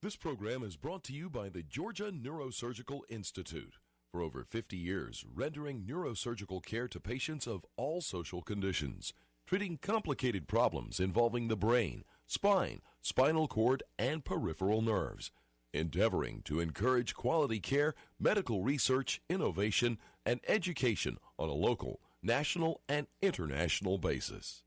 This program is brought to you by the Georgia Neurosurgical Institute. For over 50 years, rendering neurosurgical care to patients of all social conditions, treating complicated problems involving the brain, spine, spinal cord, and peripheral nerves, endeavoring to encourage quality care, medical research, innovation, and education on a local, national, and international basis.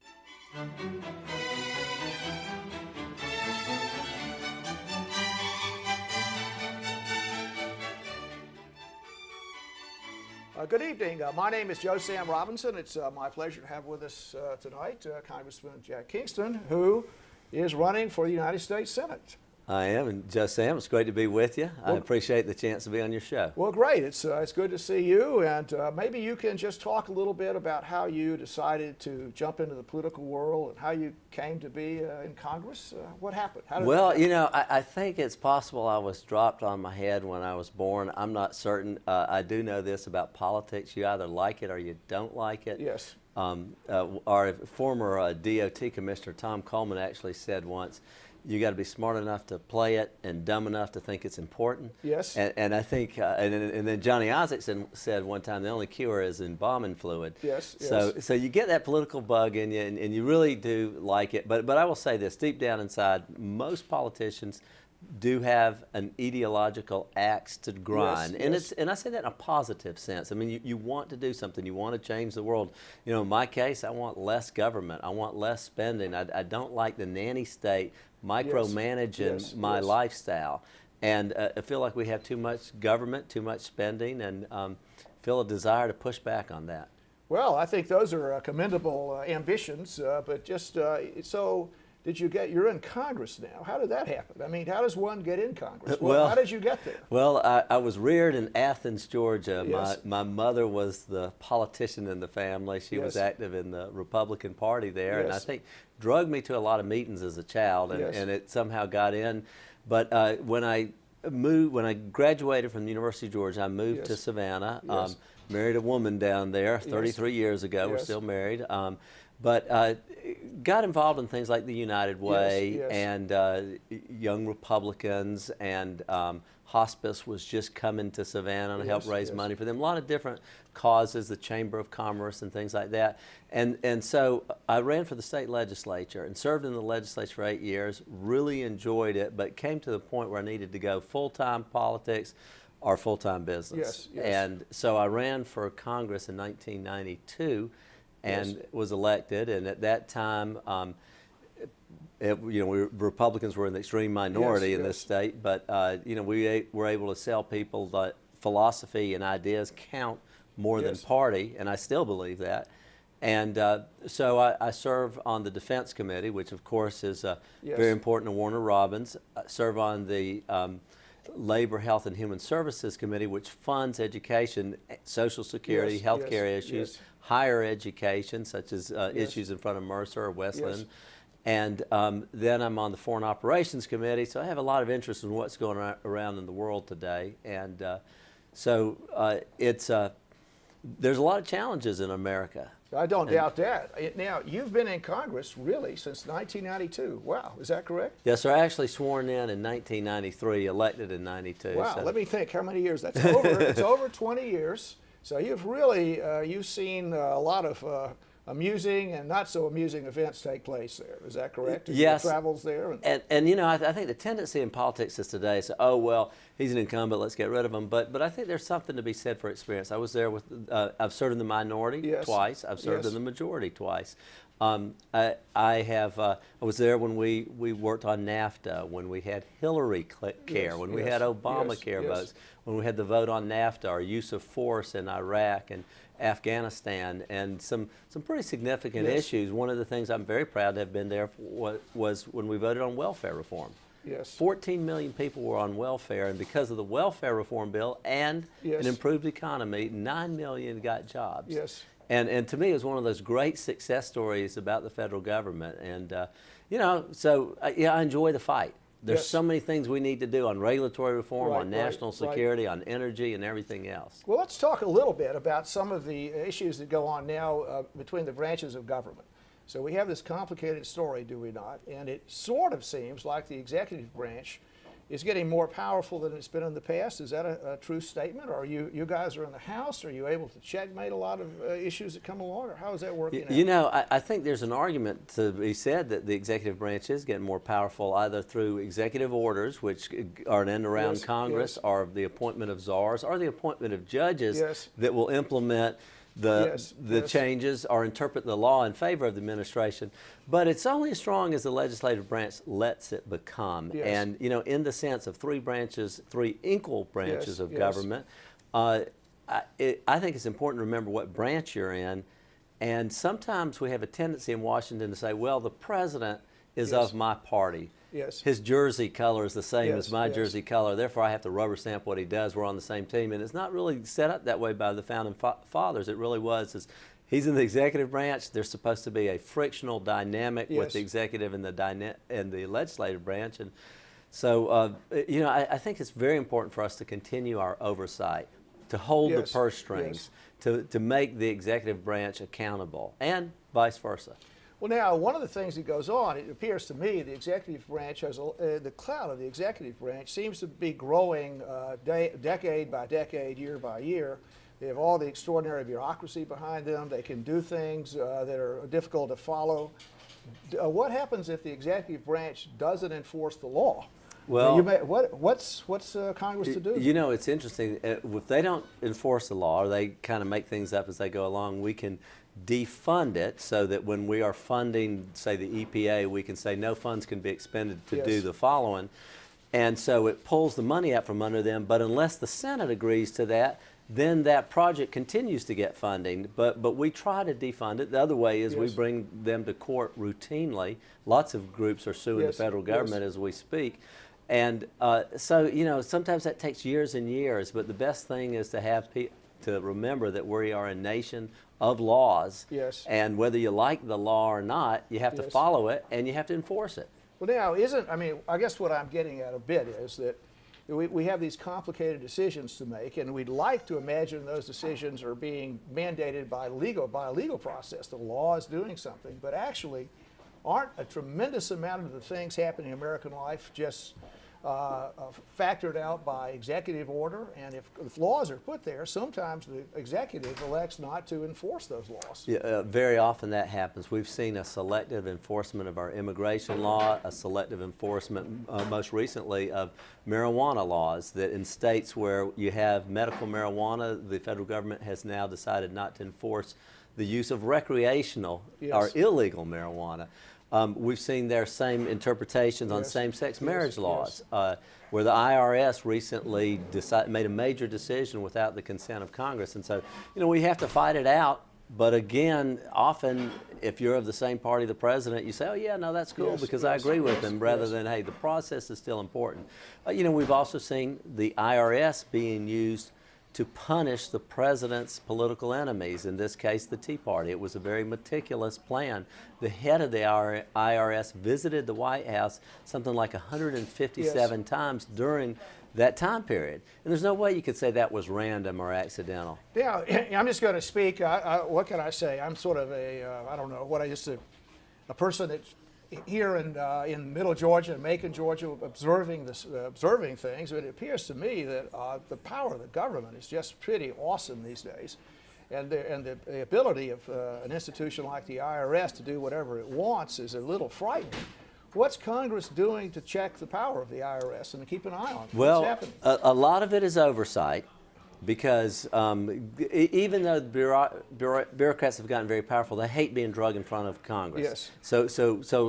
Good evening. My name is Joe Sam Robinson. It's my pleasure to have with us tonight Congressman Jack Kingston, who is running for the United States Senate. I am, and Joe Sam, it's great to be with you. I appreciate the chance to be on your show. Well, great. It's good to see you, and maybe you can just talk a little bit about how you decided to jump into the political world and how you came to be in Congress. What happened? Well, you know, I think it's possible I was dropped on my head when I was born. I'm not certain. I do know this about politics. You either like it or you don't like it. Yes. Our former DOT Commissioner, Tom Coleman, actually said once, you got to be smart enough to play it and dumb enough to think it's important. Yes. And I think, and then Johnny Isaacson said one time, the only cure is embalming fluid. Yes. So you get that political bug in you, and you really do like it. But I will say this, deep down inside, most politicians do have an ideological axe to grind. Yes. And I say that in a positive sense. I mean, you want to do something. You want to change the world. You know, in my case, I want less government. I want less spending. I don't like the nanny state micromanaging my lifestyle. And I feel like we have too much government, too much spending, and feel a desire to push back on that. Well, I think those are commendable ambitions, but just so you're in Congress now. How did that happen? I mean, how does one get in Congress? Well, how did you get there? Well, I was reared in Athens, Georgia. Yes. My mother was the politician in the family. She was active in the Republican Party there, and I think drugged me to a lot of meetings as a child, and it somehow got in. But when I graduated from the University of Georgia, I moved to Savannah, married a woman down there 33 years ago. We're still married. But got involved in things like the United Way and Young Republicans, and hospice was just coming to Savannah and helped raise money for them. A lot of different causes, the Chamber of Commerce and things like that. And so I ran for the state legislature and served in the legislature for 8 years, really enjoyed it, but came to the point where I needed to go full-time politics or full-time business. And so I ran for Congress in 1992. And was elected, and at that time, Republicans were in the extreme minority in this state, but we were able to sell people that philosophy and ideas count more than party, and I still believe that. And so I serve on the Defense Committee, which of course is very important to Warner Robins. I serve on the Labor, Health, and Human Services Committee, which funds education, Social Security, health care issues, higher education, such as issues in front of Mercer or Wesleyan. And then I'm on the Foreign Operations Committee, so I have a lot of interest in what's going around in the world today. And so there's a lot of challenges in America. I don't doubt that. Now, you've been in Congress, really, since 1992. Wow, is that correct? Yes, sir. Actually sworn in 1993, elected in 92. Wow, so. Let me think how many years. That's over. It's over 20 years. So you've really, you've seen a lot of amusing and not so amusing events take place there. Is that correct? Yes. Travels there. And you know, I think the tendency in politics is today is, oh, well, he's an incumbent, let's get rid of him. But I think there's something to be said for experience. I was there with, I've served in the minority twice. I've served in the majority twice. I was there when we worked on NAFTA, when we had Hillary care, when we had Obamacare votes, when we had the vote on NAFTA, our use of force in Iraq and Afghanistan, and some pretty significant issues. One of the things I'm very proud to have been there for was when we voted on welfare reform. 14 million people were on welfare, and because of the welfare reform bill and an improved economy, 9 million got jobs. And to me, it was one of those great success stories about the federal government. And, so I enjoy the fight. There's so many things we need to do on regulatory reform, on national security, on energy, and everything else. Well, let's talk a little bit about some of the issues that go on now between the branches of government. So we have this complicated story, do we not? And it sort of seems like the executive branch is getting more powerful than it's been in the past. Is that a true statement? Or you guys are in the House? Are you able to checkmate a lot of issues that come along? Or how is that working out? You know, I think there's an argument to be said that the executive branch is getting more powerful either through executive orders, which are an end around Congress, or the appointment of czars, or the appointment of judges that will implement the changes or interpret the law in favor of the administration. But it's only as strong as the legislative branch lets it become. And, you know, in the sense of three branches, three equal branches of government, I think it's important to remember what branch you're in. And sometimes we have a tendency in Washington to say, well, the president is of my party. His jersey color is the same as my jersey color, therefore I have to rubber stamp what he does. We're on the same team. And it's not really set up that way by the founding fathers. It really was. He's in the executive branch. There's supposed to be a frictional dynamic with the executive and the legislative branch. And so, you know, I think it's very important for us to continue our oversight, to hold the purse strings, to make the executive branch accountable, and vice versa. Well, now, one of the things that goes on, it appears to me the executive branch has the clout of the executive branch seems to be growing decade by decade, year by year. They have all the extraordinary bureaucracy behind them. They can do things that are difficult to follow. What happens if the executive branch doesn't enforce the law? Well, what's Congress to do? You know, it's interesting. If they don't enforce the law, or they kind of make things up as they go along, we can defund it so that when we are funding, say, the EPA, we can say no funds can be expended to do the following. And so it pulls the money out from under them, but unless the Senate agrees to that, then that project continues to get funding. But we try to defund it. The other way is we bring them to court routinely. Lots of groups are suing the federal government as we speak. And so, you know, sometimes that takes years and years, but the best thing is to have to remember that we are a nation of laws, and whether you like the law or not, you have to follow it and you have to enforce it. Well, now, I mean, I guess what I'm getting at a bit is that we have these complicated decisions to make, and we'd like to imagine those decisions are being mandated by a legal process. The law is doing something, but actually, aren't a tremendous amount of the things happening in American life just factored out by executive order? And if laws are put there, sometimes the executive elects not to enforce those laws. Yeah, very often that happens. We've seen a selective enforcement of our immigration law, a selective enforcement most recently of marijuana laws, that in states where you have medical marijuana, the federal government has now decided not to enforce the use of recreational or illegal marijuana. We've seen their same interpretations on same-sex marriage laws, where the IRS recently made a major decision without the consent of Congress. And so, you know, we have to fight it out. But again, often, if you're of the same party the president, you say, oh, yeah, no, that's cool because I agree with him, rather than, hey, the process is still important. You know, we've also seen the IRS being used to punish the president's political enemies, in this case, the Tea Party. It was a very meticulous plan. The head of the IRS visited the White House something like 157 times during that time period. And there's no way you could say that was random or accidental. Yeah, I'm just going to speak. What can I say? I'm sort of I don't know, a person that's here in Middle Georgia and Macon, Georgia, observing things. But it appears to me that the power of the government is just pretty awesome these days, and the ability of an institution like the IRS to do whatever it wants is a little frightening. What's Congress doing to check the power of the IRS and to keep an eye on what's happening? A lot of it is oversight. Because even though bureaucrats have gotten very powerful, they hate being drugged in front of Congress. So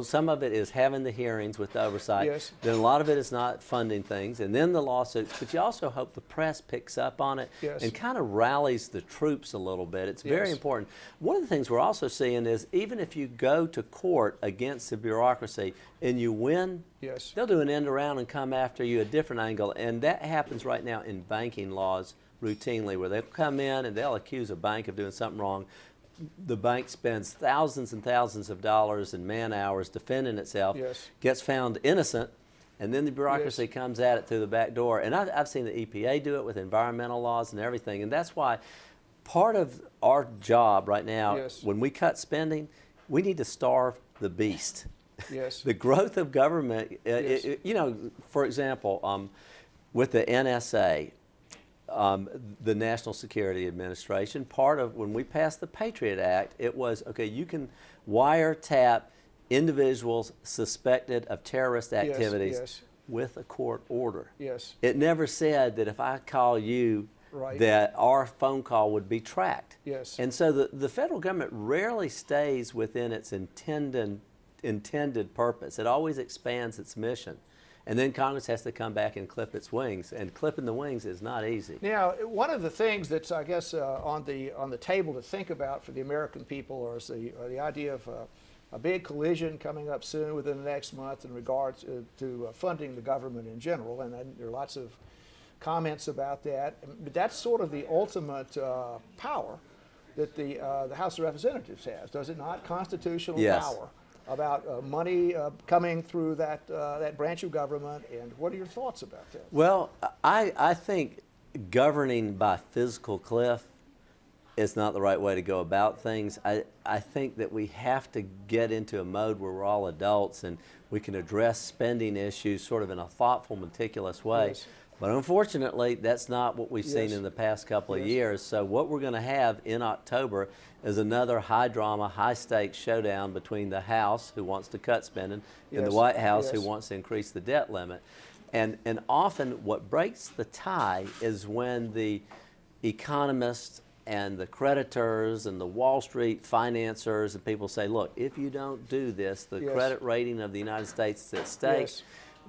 some of it is having the hearings with the oversight. Then a lot of it is not funding things, and then the lawsuits. But you also hope the press picks up on it and kind of rallies the troops a little bit. It's very important. One of the things we're also seeing is even if you go to court against the bureaucracy and you win, they'll do an end around and come after you a different angle. And that happens right now in banking laws routinely, where they'll come in and they'll accuse a bank of doing something wrong. The bank spends thousands and thousands of dollars in man hours defending itself, gets found innocent, and then the bureaucracy comes at it through the back door. And I've seen the EPA do it with environmental laws and everything. And that's why part of our job right now, when we cut spending, we need to starve the beast. Yes. The growth of government, Yes. you know, for example, with the NSA, the National Security Administration, part of when we passed the Patriot Act, it was, okay, you can wiretap individuals suspected of terrorist activities yes. with a court order. Yes. It never said that if I call you, Right. that our phone call would be tracked. Yes. And so the federal government rarely stays within its intended purpose. It always expands its mission. And then Congress has to come back and clip its wings. And clipping the wings is not easy. Now, one of the things that's, I guess, on the table to think about for the American people is the idea of a big collision coming up soon within the next month in regards to funding the government in general. And there are lots of comments about that. But that's sort of the ultimate power that the House of Representatives has, does it not? Constitutional Yes. power about money coming through that branch of government. And what are your thoughts about that? Well, I think governing by physical cliff is not the right way to go about things. I think that we have to get into a mode where we're all adults and we can address spending issues sort of in a thoughtful, meticulous way. Yes. But unfortunately, that's not what we've seen Yes. in the past couple of Yes. years. So what we're going to have in October is another high drama, high stakes showdown between the House, who wants to cut spending, and the Yes. White House, who Yes. wants to increase the debt limit. And often what breaks the tie is when the economists and the creditors and the Wall Street financiers and people say, look, if you don't do this, the Yes. credit rating of the United States is at stake. Yes.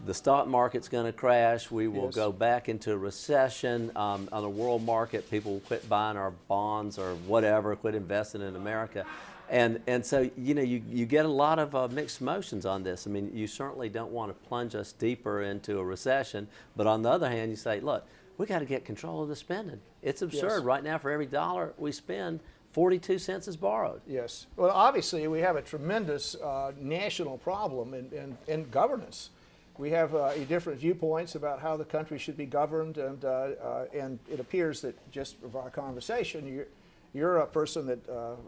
The stock market's going to crash. We will Yes. go back into a recession. On the world market, people will quit buying our bonds or whatever, quit investing in America. And so, you know, you get a lot of mixed emotions on this. I mean, you certainly don't want to plunge us deeper into a recession. But on the other hand, you say, look, we got to get control of the spending. It's absurd. Yes. Right now, for every dollar we spend, 42 cents is borrowed. Yes. Well, obviously, we have a tremendous national problem in governance. We have different viewpoints about how the country should be governed, and it appears that just from our conversation, you're a person that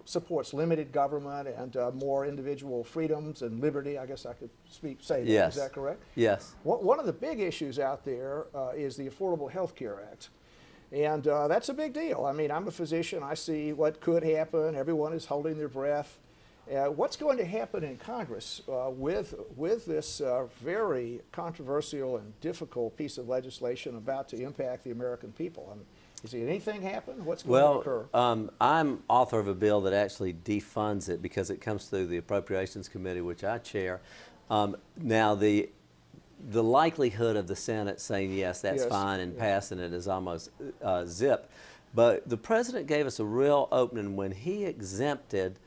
supports limited government and more individual freedoms and liberty. I guess I could say that. Yes. Is that correct? Yes. One of the big issues out there is the Affordable Health Care Act. And that's a big deal. I mean, I'm a physician. I see what could happen. Everyone is holding their breath. What's going to happen in Congress with this very controversial and difficult piece of legislation about to impact the American people? I mean, is anything happen? What's going to occur? I'm author of a bill that actually defunds it because it comes through the Appropriations Committee, which I chair. Now, the likelihood of the Senate saying yes, that's Yes, fine, and yes. passing it is almost zip. But the president gave us a real opening when he exempted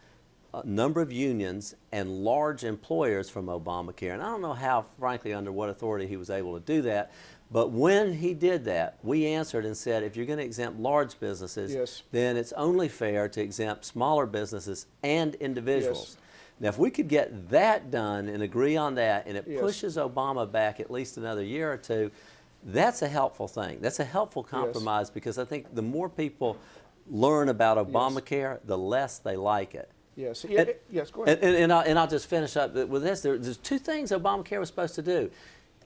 a number of unions and large employers from Obamacare. And I don't know how, frankly, under what authority he was able to do that. But when he did that, we answered and said, if you're going to exempt large businesses, Yes. then it's only fair to exempt smaller businesses and individuals. Yes. Now, if we could get that done and agree on that, and it Yes. pushes Obama back at least another year or two, that's a helpful thing. That's a helpful compromise because I think the more people learn about Obamacare, the less they like it. Yes. Yes. Go ahead. And I'll just finish up with this. There's two things Obamacare was supposed to do: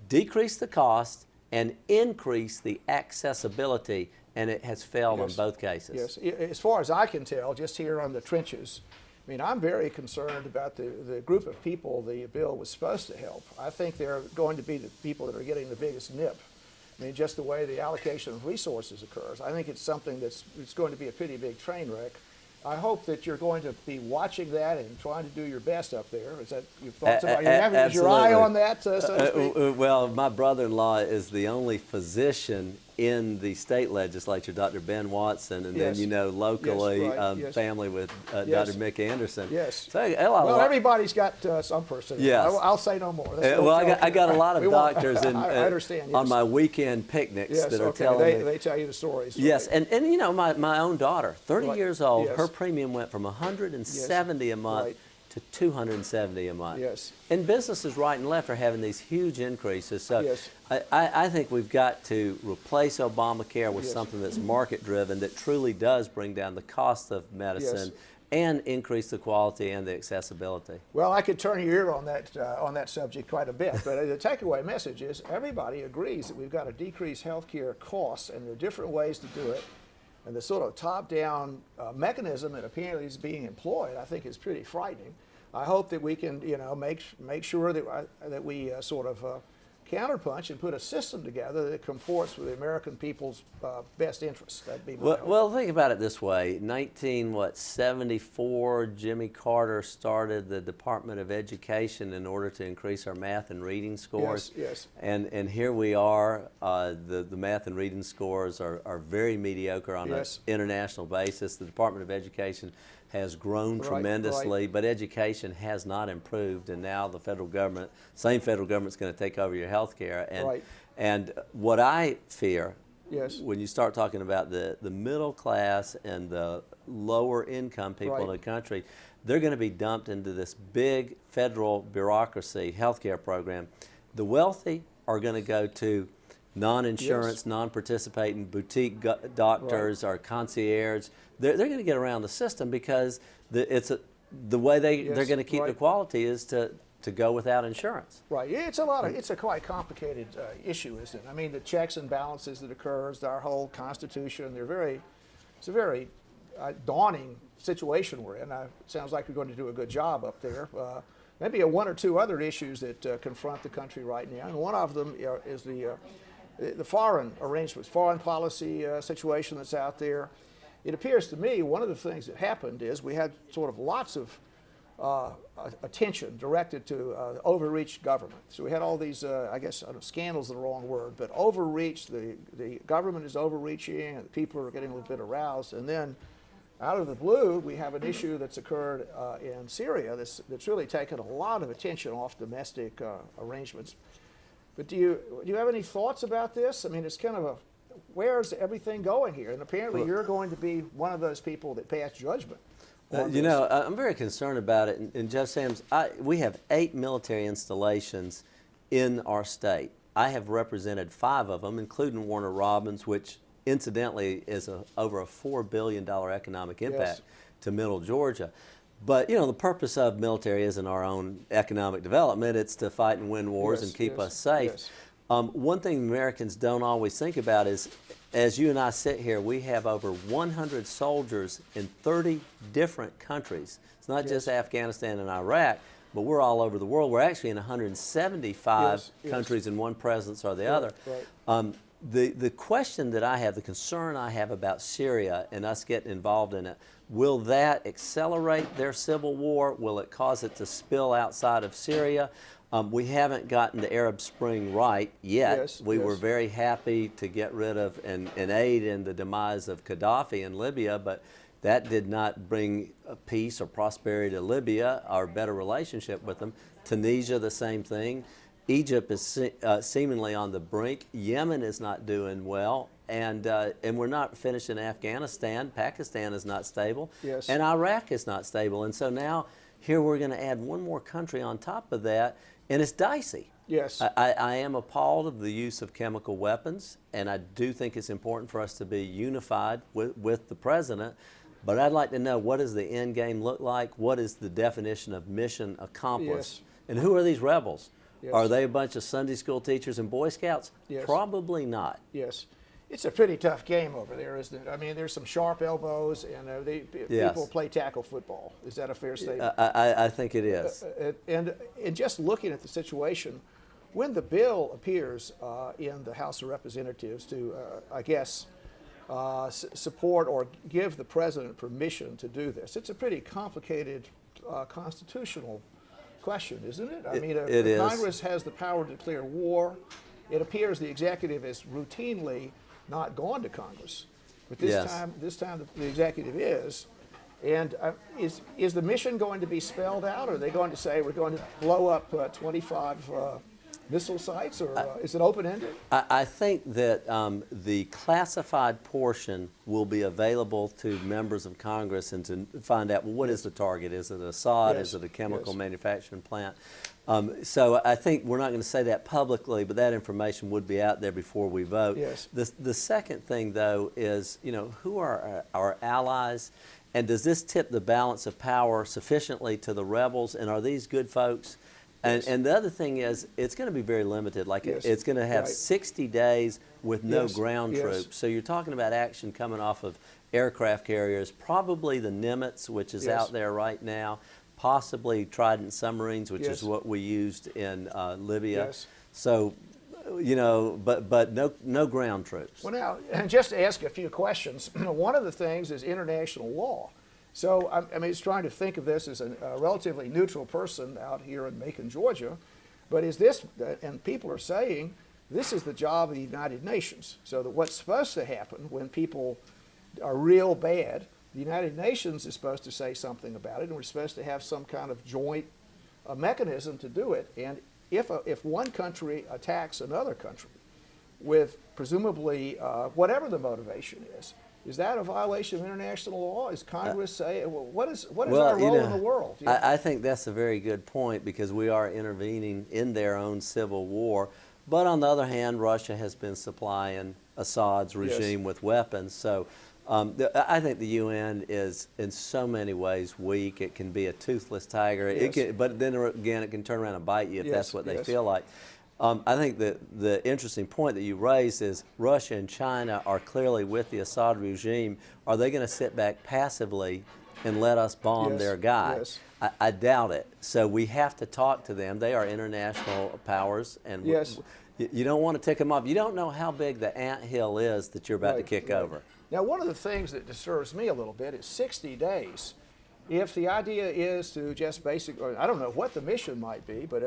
decrease the cost and increase the accessibility, and it has failed Yes. on both cases. Yes. As far as I can tell, just here on the trenches, I mean, I'm very concerned about the group of people the bill was supposed to help. I think they're going to be the people that are getting the biggest nip. I mean, just the way the allocation of resources occurs. I think it's something it's going to be a pretty big train wreck. I hope that you're going to be watching that and trying to do your best up there. Is that your thoughts about you having your eye on that, so to speak? Well, my brother-in-law is the only physician in the state legislature, Dr. Ben Watson, and Yes. then, you know, locally, Yes, right, yes. family with Yes. Dr. Mick Anderson. Yes. So, Well, everybody's got some person. Yes. I'll say no more. well, I got a lot of We won't- doctors I understand, on yes. my weekend picnics Yes, that are okay. telling me. They tell you the stories. Yes, right. and you know, my own daughter, 30 Right. years old, Yes. her premium went from 170 a month Right. to 270 a month. Yes. And businesses right and left are having these huge increases. So Yes. I think we've got to replace Obamacare with Yes. something that's market driven, that truly does bring down the cost of medicine and increase the quality and the accessibility. Well, I could turn your ear on that subject quite a bit, but the takeaway message is everybody agrees that we've got to decrease healthcare costs, and there are different ways to do it. And the sort of top-down mechanism that apparently is being employed, I think, is pretty frightening. I hope that we can, make sure that we sort of counterpunch and put a system together that comports with the American people's best interests. That'd be my hope. Well, think about it this way. 1974, Jimmy Carter started the Department of Education in order to increase our math and reading scores. Yes. And here we are. The math and reading scores are very mediocre on an international basis. The Department of Education has grown tremendously, but education has not improved, and now the federal government, same federal government's going to take over your health care. And what I fear, when you start talking about the middle class and the lower income people in the country, they're going to be dumped into this big federal bureaucracy healthcare program. The wealthy are going to go to non-insurance, non-participating boutique doctors or concierge. They're going to get around the system because the way they're going to keep the quality is to go without insurance. Right. It's a quite complicated issue, isn't it? I mean, the checks and balances that occurs, our whole Constitution, it's a very daunting situation we're in. It sounds like we're going to do a good job up there. Maybe one or two other issues that confront the country right now, and one of them is the foreign arrangements, foreign policy situation that's out there. It appears to me one of the things that happened is we had sort of lots of attention directed to overreach government. So we had all these, I guess, scandals is the wrong word, but overreach, the government is overreaching and people are getting a little bit aroused. And then out of the blue, we have an issue that's occurred in Syria that's really taken a lot of attention off domestic arrangements. But do you have any thoughts about this? I mean, it's kind of where's everything going here? And apparently you're going to be one of those people that pass judgment. I'm very concerned about it. And Jeff Sams, we have 8 military installations in our state. I have represented 5 of them, including Warner Robins, which incidentally is over a $4 billion economic impact to Middle Georgia. But, the purpose of military isn't our own economic development. It's to fight and win wars and keep us safe. One thing Americans don't always think about is, as you and I sit here, we have over 100 soldiers in 30 different countries. It's not just Afghanistan and Iraq, but we're all over the world. We're actually in 175 countries in one presence or the other. The question that I have, the concern I have about Syria and us getting involved in it, will that accelerate their civil war? Will it cause it to spill outside of Syria? We haven't gotten the Arab Spring right yet. We were very happy to get rid of and aid in the demise of Gaddafi in Libya, but that did not bring peace or prosperity to Libya or better relationship with them. Tunisia, the same thing. Egypt is seemingly on the brink. Yemen is not doing well, and we're not finished in Afghanistan. Pakistan is not stable, and Iraq is not stable. And so now here we're going to add one more country on top of that, and it's dicey. I am appalled of the use of chemical weapons, and I do think it's important for us to be unified with the president. But I'd like to know, what does the end game look like? What is the definition of mission accomplished? And who are these rebels? Are they a bunch of Sunday school teachers and Boy Scouts? Probably not. It's a pretty tough game over there, isn't it? I mean, there's some sharp elbows, and people play tackle football. Is that a fair statement? I think it is. And just looking at the situation, when the bill appears in the House of Representatives to, I guess, support or give the president permission to do this, it's a pretty complicated constitutional question, isn't it? I mean, Congress has the power to declare war. It appears the executive has routinely not gone to Congress, but this time the executive is. And is the mission going to be spelled out? Or are they going to say we're going to blow up 25 missile sites, or is it open-ended? I think that the classified portion will be available to members of Congress and to find out, well, what is the target? Is it Assad? Is it a chemical manufacturing plant? So I think we're not going to say that publicly, but that information would be out there before we vote. The second thing, though, is, who are our allies? And does this tip the balance of power sufficiently to the rebels? And are these good folks? And the other thing is, it's going to be very limited. Like it's going to have 60 days with no ground troops. So you're talking about action coming off of aircraft carriers, probably the Nimitz, which is out there right now, possibly Trident submarines, which is what we used in Libya. So, you know, but no ground troops. Well, now, and just to ask a few questions, one of the things is international law. So, I mean, it's trying to think of this as a relatively neutral person out here in Macon, Georgia, but is this, and people are saying, this is the job of the United Nations. So that what's supposed to happen when people are real bad, the United Nations is supposed to say something about it, and we're supposed to have some kind of joint mechanism to do it. And if one country attacks another country with presumably whatever the motivation is that a violation of international law? Is Congress say, well, what is our role in the world? You know? I think that's a very good point, because we are intervening in their own civil war. But on the other hand, Russia has been supplying Assad's regime with weapons. So I think the UN is in so many ways weak. It can be a toothless tiger. But then again, it can turn around and bite you if that's what they feel like. I think that the interesting point that you raised is Russia and China are clearly with the Assad regime. Are they going to sit back passively and let us bomb their guy? I doubt it. So we have to talk to them. They are international powers, and you don't want to tick them off. You don't know how big the anthill is that you're about to kick over. Now, one of the things that disturbs me a little bit is 60 days. If the idea is to just basically, I don't know what the mission might be, but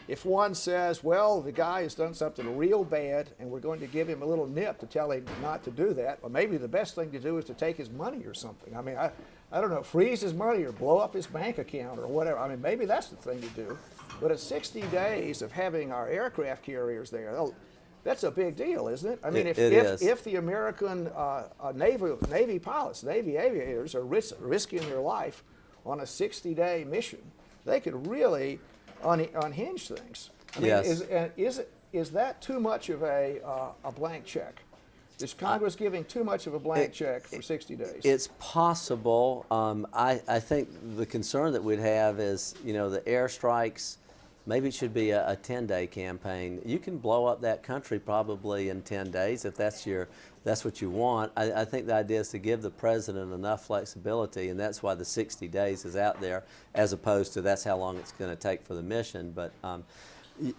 if one says, well, the guy has done something real bad and we're going to give him a little nip to tell him not to do that, well, maybe the best thing to do is to take his money or something. I mean, I don't know, freeze his money or blow up his bank account or whatever. I mean, maybe that's the thing to do. But at 60 days of having our aircraft carriers there, that's a big deal, isn't it? I mean, if the American Navy pilots, Navy aviators are risking their life on a 60-day mission, they could really unhinge things. I mean, is that too much of a blank check? Is Congress giving too much of a blank check for 60 days? It's possible. I think the concern that we'd have is, you know, the airstrikes. Maybe it should be a 10-day campaign. You can blow up that country probably in 10 days if that's what you want. I think the idea is to give the president enough flexibility, and that's why the 60 days is out there, as opposed to that's how long it's going to take for the mission. But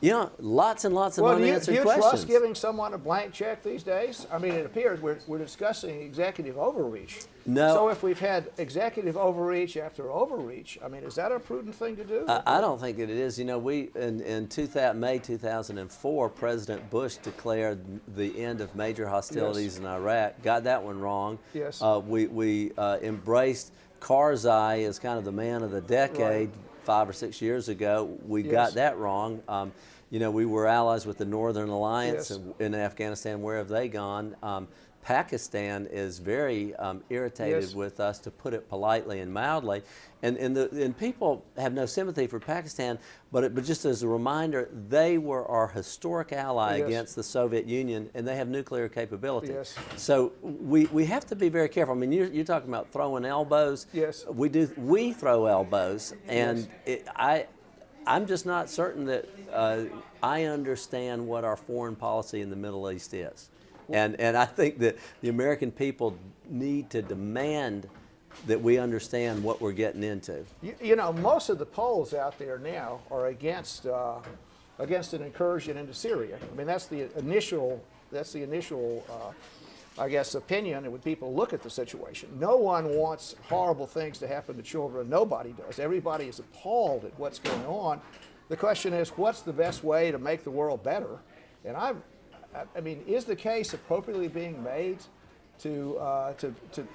you know, lots and lots of unanswered questions. Do you trust giving someone a blank check these days? I mean, it appears we're discussing executive overreach. No. So if we've had executive overreach after overreach, I mean, is that a prudent thing to do? I don't think that it is. You know, we in May 2004, President Bush declared the end of major hostilities in Iraq. Got that one wrong. Yes. We embraced Karzai as kind of the man of the decade. 5 or 6 years ago. We got that wrong. You know, we were allies with the Northern Alliance in Afghanistan. Where have they gone? Pakistan is very irritated with us, to put it politely and mildly. And people have no sympathy for Pakistan, but just as a reminder, they were our historic ally against the Soviet Union, and they have nuclear capability. So we have to be very careful. I mean, you're talking about throwing elbows. We throw elbows, and I'm just not certain that I understand what our foreign policy in the Middle East is. And I think that the American people need to demand that we understand what we're getting into. You know, most of the polls out there now are against an incursion into Syria. I mean, that's the initial I guess, opinion when people look at the situation. No one wants horrible things to happen to children. Nobody does. Everybody is appalled at what's going on. The question is, what's the best way to make the world better? And I mean, is the case appropriately being made to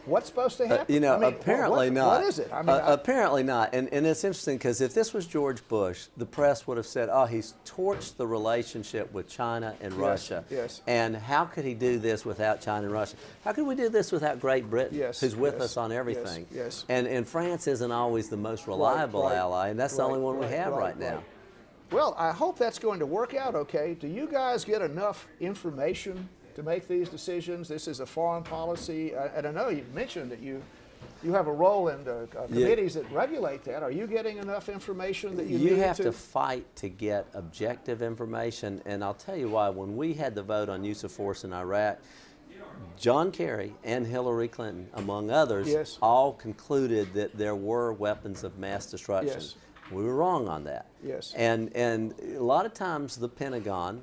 what's supposed to happen? You know, I mean, apparently not. What is it? I mean, apparently not. And it's interesting, because if this was George Bush, the press would have said, oh, he's torched the relationship with China and Russia. And how could he do this without China and Russia? How could we do this without Great Britain, who's with us on everything? And France isn't always the most reliable ally, and that's the only one we have right now. Well, I hope that's going to work out okay. Do you guys get enough information to make these decisions? This is a foreign policy, and I know you mentioned that you you have a role in the committees that regulate that. Are you getting enough information that you need to? You have to fight to get objective information, and I'll tell you why. When we had the vote on use of force in Iraq, John Kerry and Hillary Clinton, among others, yes. all concluded that there were weapons of mass destruction. Yes. We were wrong on that. Yes. And a lot of times the Pentagon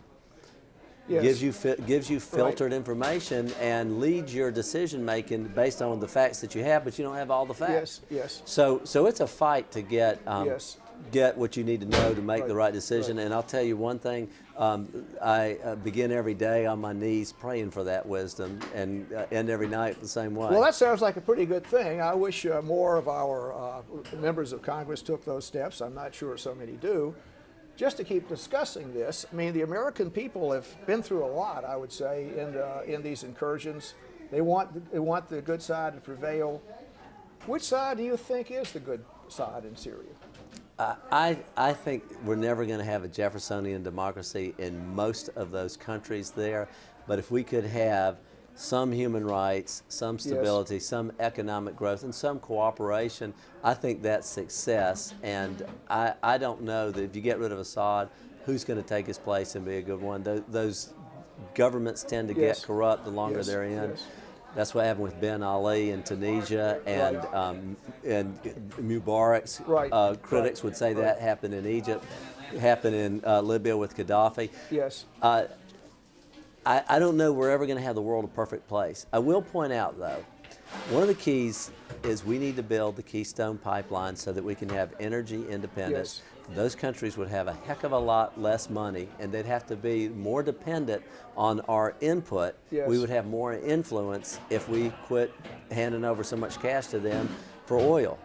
yes. gives you filtered information and leads your decision making based on the facts that you have, but you don't have all the facts. Yes. Yes. So it's a fight to get yes. get what you need to know to make right. the right decision. Right. And I'll tell you one thing, I begin every day on my knees praying for that wisdom, and end every night the same way. Well, that sounds like a pretty good thing. I wish more of our members of Congress took those steps. I'm not sure so many do. Just to keep discussing this, I mean, the American people have been through a lot, I would say, in these incursions. They want the good side to prevail. Which side do you think is the good side in Syria? I think we're never going to have a Jeffersonian democracy in most of those countries there, but if we could have some human rights, some stability, yes. some economic growth, and some cooperation, I think that's success. And I don't know that if you get rid of Assad, who's going to take his place and be a good one. Those governments tend to yes. get corrupt the longer yes. they're in. Yes. That's what happened with Ben Ali in Tunisia, and Mubarak's right. critics right. would say right. that happened in Egypt, happened in Libya with Gaddafi. Yes. I don't know we're ever going to have the world a perfect place. I will point out, though, one of the keys is we need to build the Keystone pipeline so that we can have energy independence. Yes. Those countries would have a heck of a lot less money, and they'd have to be more dependent on our input. Yes. We would have more influence if we quit handing over so much cash to them for oil.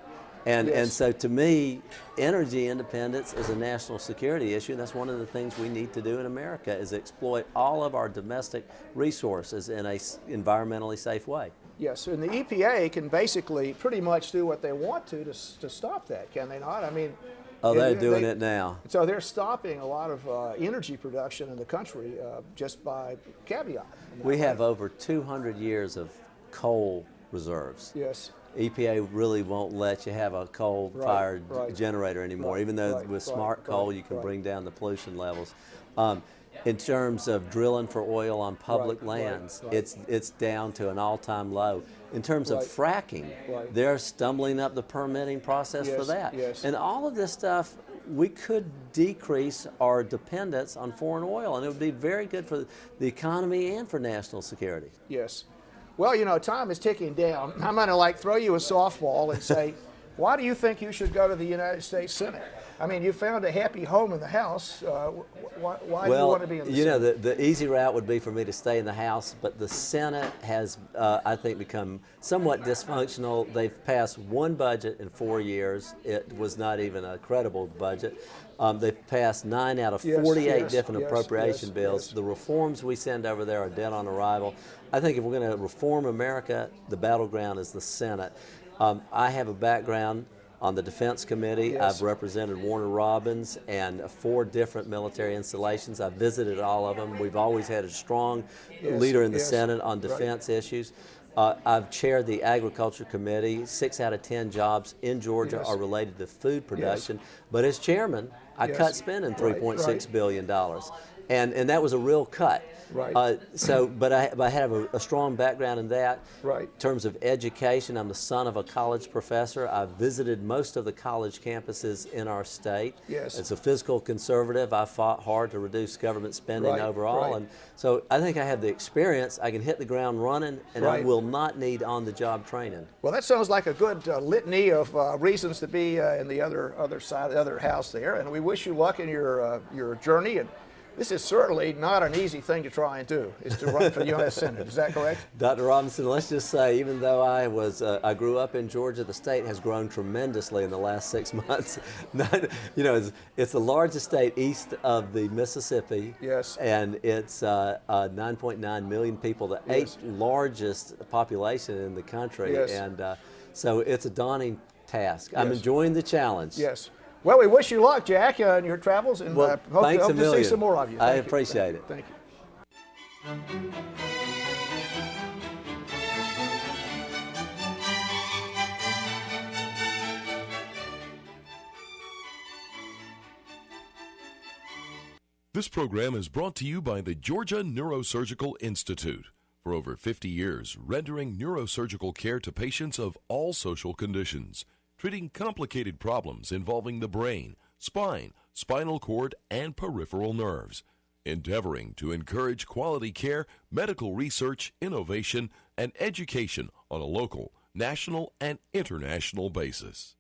And yes. and so to me, energy independence is a national security issue. That's one of the things we need to do in America, is exploit all of our domestic resources in a environmentally safe way. Yes, and the EPA can basically pretty much do what they want to stop that, can they not? I mean, oh, they're doing it now. So they're stopping a lot of energy production in the country just by caveat. We have over 200 years of coal reserves. Yes. EPA really won't let you have a coal-fired right. generator anymore, even though with smart coal you can bring down the pollution levels. In terms of drilling for oil on public lands, it's down to an all-time low. In terms of fracking, they're stumbling up the permitting process for that. Yes. And all of this stuff, we could decrease our dependence on foreign oil, and it would be very good for the economy and for national security. Yes. Well, you know, time is ticking down. I'm going to throw you a softball and say, why do you think you should go to the United States Senate? I mean, you found a happy home in the House. Why do you want to be in the Senate? Well, you know, the easy route would be for me to stay in the House, but the Senate has, I think, become somewhat dysfunctional. They've passed one budget in 4 years. It was not even a credible budget. They've passed 9 out of 48 different appropriation bills. The reforms we send over there are dead on arrival. I think if we're going to reform America, the battleground is the Senate. I have a background on the Defense Committee. I've represented Warner Robins and 4 different military installations. I've visited all of them. We've always had a strong leader in the Senate on defense issues. I've chaired the Agriculture Committee. 6 out of 10 jobs in Georgia are related to food production. But as chairman, I cut spending $3.6 billion. And that was a real cut. But I have a strong background in that. In terms of education, I'm the son of a college professor. I've visited most of the college campuses in our state. As a fiscal conservative, I fought hard to reduce government spending overall. And so I think I have the experience. I can hit the ground running, and I will not need on-the-job training. Well, that sounds like a good litany of reasons to be in the other side, the other house there. And we wish you luck in your journey. And this is certainly not an easy thing to try and do, is to run for the U.S. Senate. Is that correct? Dr. Robinson, let's just say, even though I grew up in Georgia, the state has grown tremendously in the last 6 months. It's the largest state east of the Mississippi. And it's 9.9 million people, the 8th largest population in the country. And so it's a daunting task. I'm enjoying the challenge. Well, we wish you luck, Jack, in your travels, and hope to see some more of you. I appreciate it. Thank you. This program is brought to you by the Georgia Neurosurgical Institute. For over 50 years, rendering neurosurgical care to patients of all social conditions, treating complicated problems involving the brain, spine, spinal cord, and peripheral nerves, endeavoring to encourage quality care, medical research, innovation, and education on a local, national, and international basis.